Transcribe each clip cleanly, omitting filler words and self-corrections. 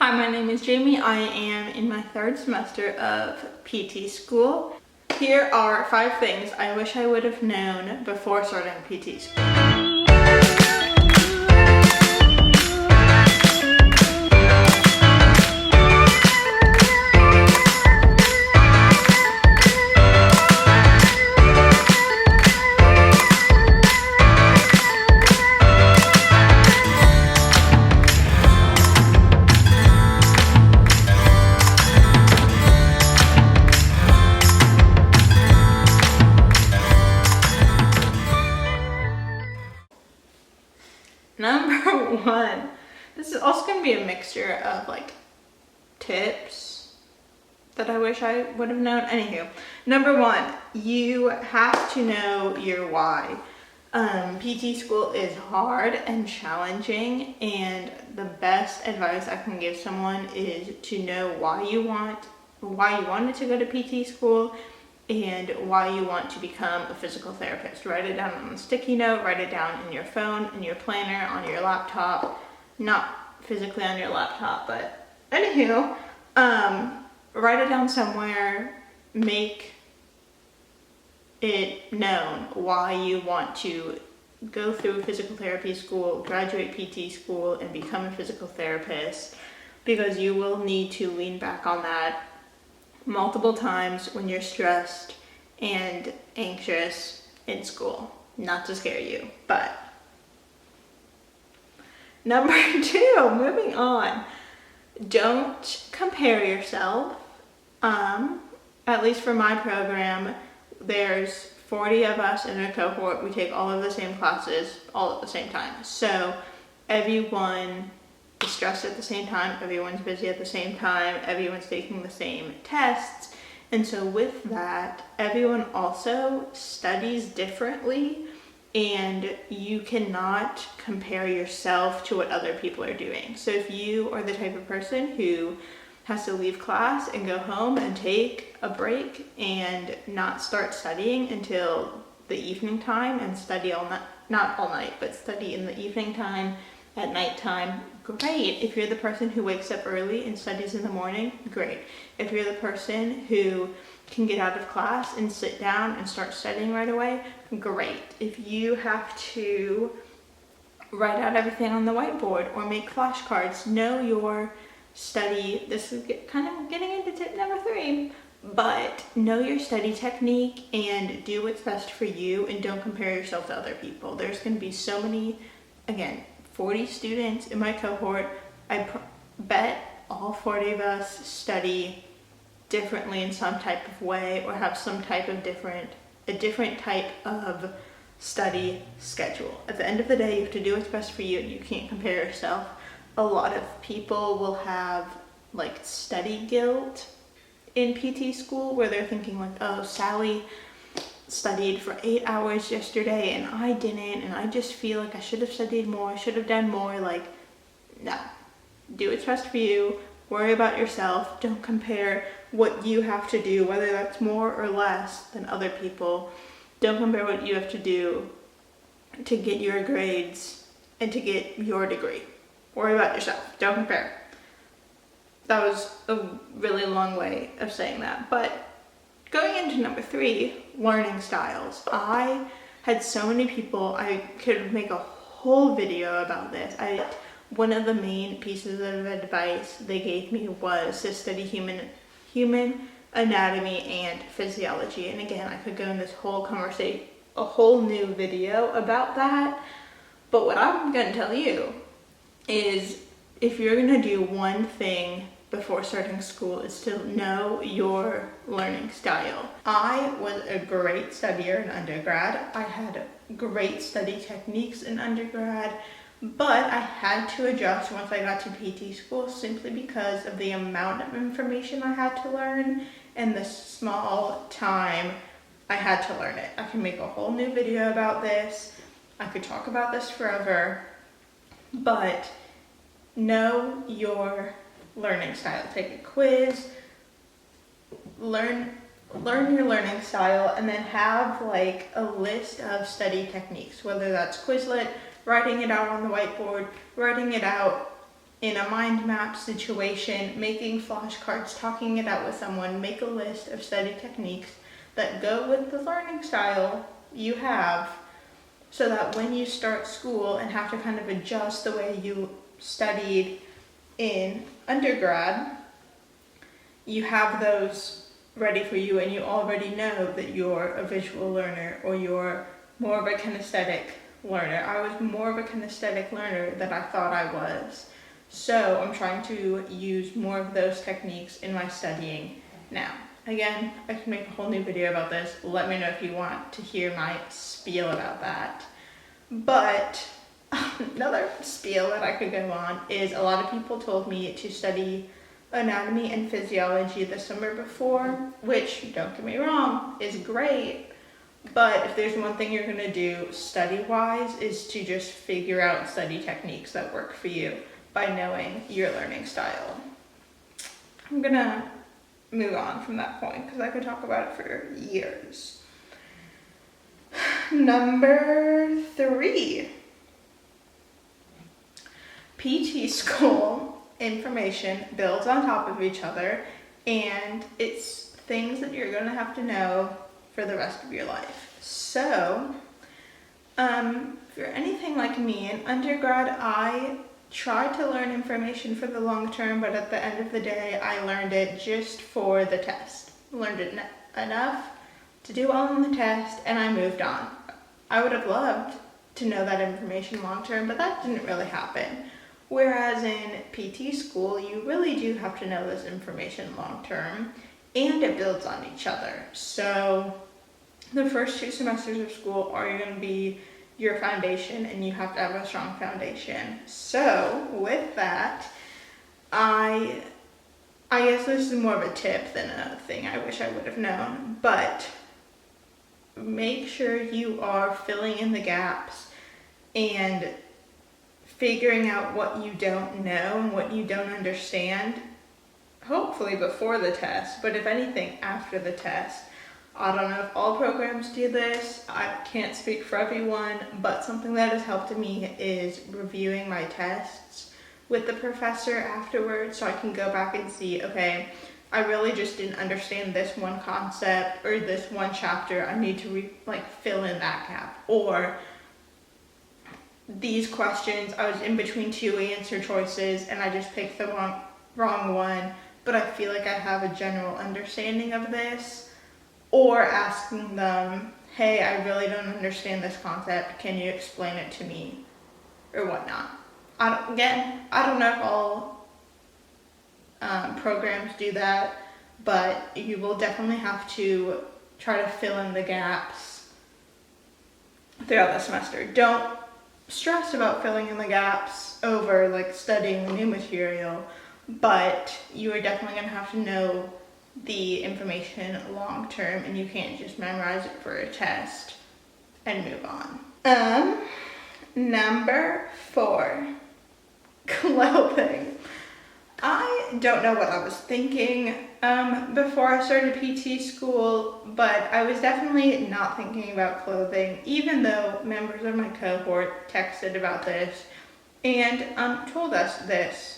Hi, my name is Jamie. I am in my third semester of PT school. Here are 5 things I wish I would have known before starting PT school. Number 1, this is also going to be a mixture of like tips that I wish I would have known. Anywho, number 1, you have to know your why. PT school is hard and challenging, and the best advice I can give someone is to know why you wanted to go to PT school and why you want to become a physical therapist. Write it down on a sticky note, write it down in your phone, in your planner, on your laptop, not physically on your laptop, but anywho, write it down somewhere, make it known why you want to go through physical therapy school, graduate PT school, and become a physical therapist, because you will need to lean back on that multiple times when you're stressed and anxious in school. Not to scare you, but number 2, moving on. Don't compare yourself. At least for my program, there's 40 of us in a cohort. We take all of the same classes all at the same time. So everyone is stressed at the same time, everyone's busy at the same time, everyone's taking the same tests. And so with that, everyone also studies differently, and you cannot compare yourself to what other people are doing. So if you are the type of person who has to leave class and go home and take a break and not start studying until the evening time and study all night, not all night, but study in the evening time, at nighttime, great. If you're the person who wakes up early and studies in the morning, great. If you're the person who can get out of class and sit down and start studying right away, great. If you have to write out everything on the whiteboard or make flashcards, know your study. This is kind of getting into tip number 3, but know your study technique and do what's best for you, and don't compare yourself to other people. There's going to be so many, again, 40 students in my cohort. I bet all 40 of us study differently in some type of way, or have some type of a different type of study schedule. At the end of the day, you have to do what's best for you, and you can't compare yourself. A lot of people will have like study guilt in PT school, where they're thinking like, oh, Sally studied for 8 hours yesterday and I didn't, and I just feel like I should have studied more, I should have done more. Like, no, do what's best for you, worry about yourself, don't compare what you have to do, whether that's more or less than other people. Don't compare what you have to do to get your grades and to get your degree. Worry about yourself, don't compare. That was a really long way of saying that, but going into number 3, learning styles. I had so many people, I could make a whole video about this. One of the main pieces of advice they gave me was to study human anatomy and physiology. And again, I could go in this whole conversation, a whole new video about that. But what I'm going to tell you is, if you're going to do one thing before starting school, is to know your learning style. I was a great studier in undergrad. I had great study techniques in undergrad, but I had to adjust once I got to PT school, simply because of the amount of information I had to learn and the small time I had to learn it. I can make a whole new video about this. I could talk about this forever, but know your learning style. Take a quiz, learn your learning style, and then have like a list of study techniques, whether that's Quizlet, writing it out on the whiteboard, writing it out in a mind map situation, making flashcards, talking it out with someone, make a list of study techniques that go with the learning style you have, so that when you start school and have to kind of adjust the way you studied in undergrad, you have those ready for you and you already know that you're a visual learner or you're more of a kinesthetic learner. I was more of a kinesthetic learner than I thought I was. So I'm trying to use more of those techniques in my studying now. Again, I can make a whole new video about this. Let me know if you want to hear my spiel about that. But another spiel that I could go on is a lot of people told me to study anatomy and physiology the summer before, which, don't get me wrong, is great. But if there's one thing you're going to do study-wise is to just figure out study techniques that work for you by knowing your learning style. I'm going to move on from that point because I could talk about it for years. Number 3. PT school information builds on top of each other, and it's things that you're going to have to know for the rest of your life. So, if you're anything like me, in undergrad, I tried to learn information for the long term, but at the end of the day, I learned it just for the test. Learned it enough to do well on the test, and I moved on. I would have loved to know that information long term, but that didn't really happen. Whereas in PT school, you really do have to know this information long term, and it builds on each other. So the first 2 semesters of school are going to be your foundation, and you have to have a strong foundation. So with that, I guess this is more of a tip than a thing I wish I would have known, but make sure you are filling in the gaps and figuring out what you don't know and what you don't understand, hopefully before the test, but if anything, after the test. I don't know if all programs do this. I can't speak for everyone, but something that has helped me is reviewing my tests with the professor afterwards, so I can go back and see, okay, I really just didn't understand this one concept or this one chapter. I need to fill in that gap. Or these questions, I was in between 2 answer choices and I just picked the wrong one, but I feel like I have a general understanding of this. Or asking them, hey, I really don't understand this concept. Can you explain it to me? Or whatnot. I don't know if all programs do that, but you will definitely have to try to fill in the gaps throughout the semester. Don't stress about filling in the gaps over studying the new material, but you are definitely going to have to know the information long term, and you can't just memorize it for a test and move on. Number 4, clothing. I don't know what I was thinking before I started PT school, but I was definitely not thinking about clothing, even though members of my cohort texted about this and told us this.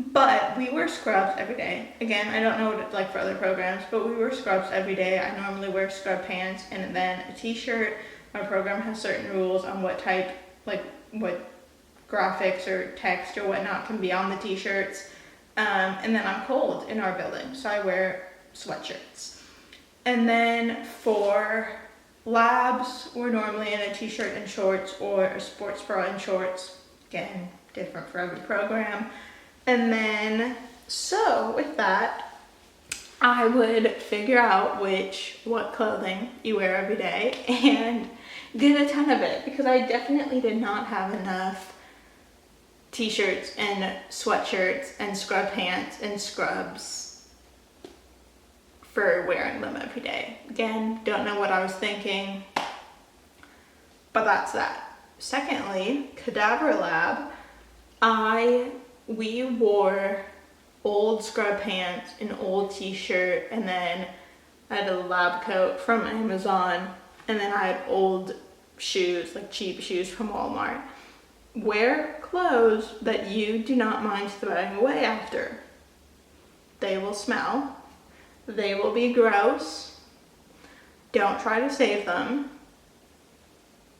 But we wear scrubs every day. Again, I don't know what it's like for other programs, but we wear scrubs every day. I normally wear scrub pants and then a t-shirt. My program has certain rules on what type, what graphics or text or whatnot can be on the t-shirts. And then I'm cold in our building, so I wear sweatshirts. And then for labs, we're normally in a t-shirt and shorts or a sports bra and shorts. Again, different for every program. And then, so with that, I would figure out what clothing you wear every day and did a ton of it, because I definitely did not have enough t-shirts and sweatshirts and scrub pants and scrubs for wearing them every day. Again, don't know what I was thinking, but that's that. Secondly, cadaver lab, we wore old scrub pants, an old t-shirt, and then I had a lab coat from Amazon, and then I had old shoes, cheap shoes from Walmart. wear clothes that you do not mind throwing away after. They will smell. They will be gross. Don't try to save them.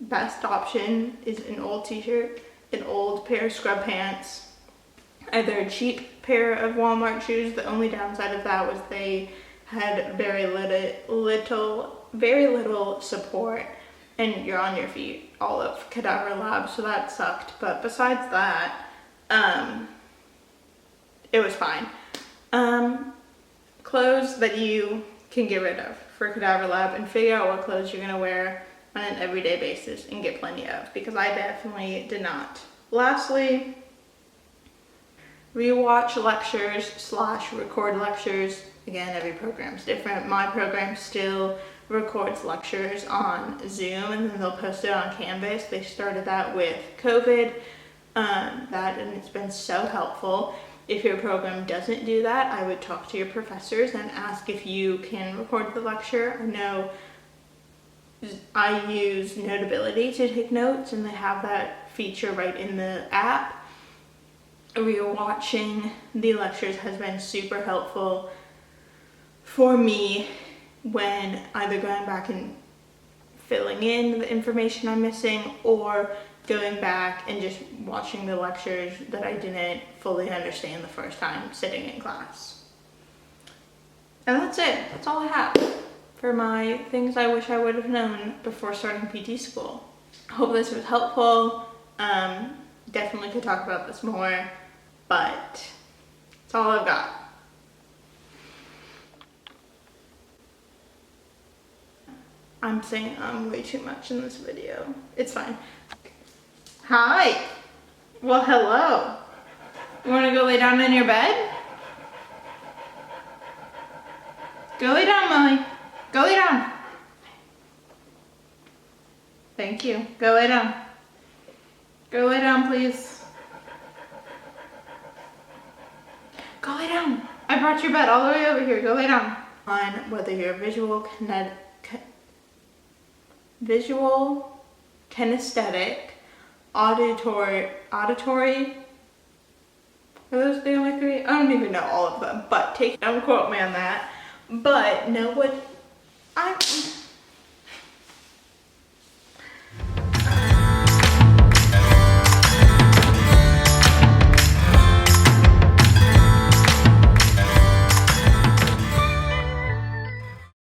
Best option is an old t-shirt, an old pair of scrub pants, either a cheap pair of Walmart shoes. The only downside of that was they had very little support, and you're on your feet all of cadaver lab, so that sucked. But besides that, it was fine. Clothes that you can get rid of for cadaver lab, and figure out what clothes you're gonna wear on an everyday basis and get plenty of, because I definitely did not. Lastly, rewatch lectures / record lectures. Again, every program's different. My program still records lectures on Zoom, and then they'll post it on Canvas. They started that with COVID, and it's been so helpful. If your program doesn't do that, I would talk to your professors and ask if you can record the lecture. I know I use Notability to take notes, and they have that feature right in the app. Rewatching the lectures has been super helpful for me when either going back and filling in the information I'm missing, or going back and just watching the lectures that I didn't fully understand the first time sitting in class. And that's it. That's all I have for my things I wish I would have known before starting PT school. I hope this was helpful. Definitely could talk about this more, but that's all I've got. I'm saying way too much in this video. It's fine. Hi. Well, hello. You want to go lay down in your bed? Go lay down, Molly. Go lay down. Thank you. Go lay down. Go lay down, please. Go lay down. I brought your bed all the way over here. Go lay down. On whether you're visual, kinesthetic, auditory, are those the only three? I don't even know all of them, but don't quote me on that. But know what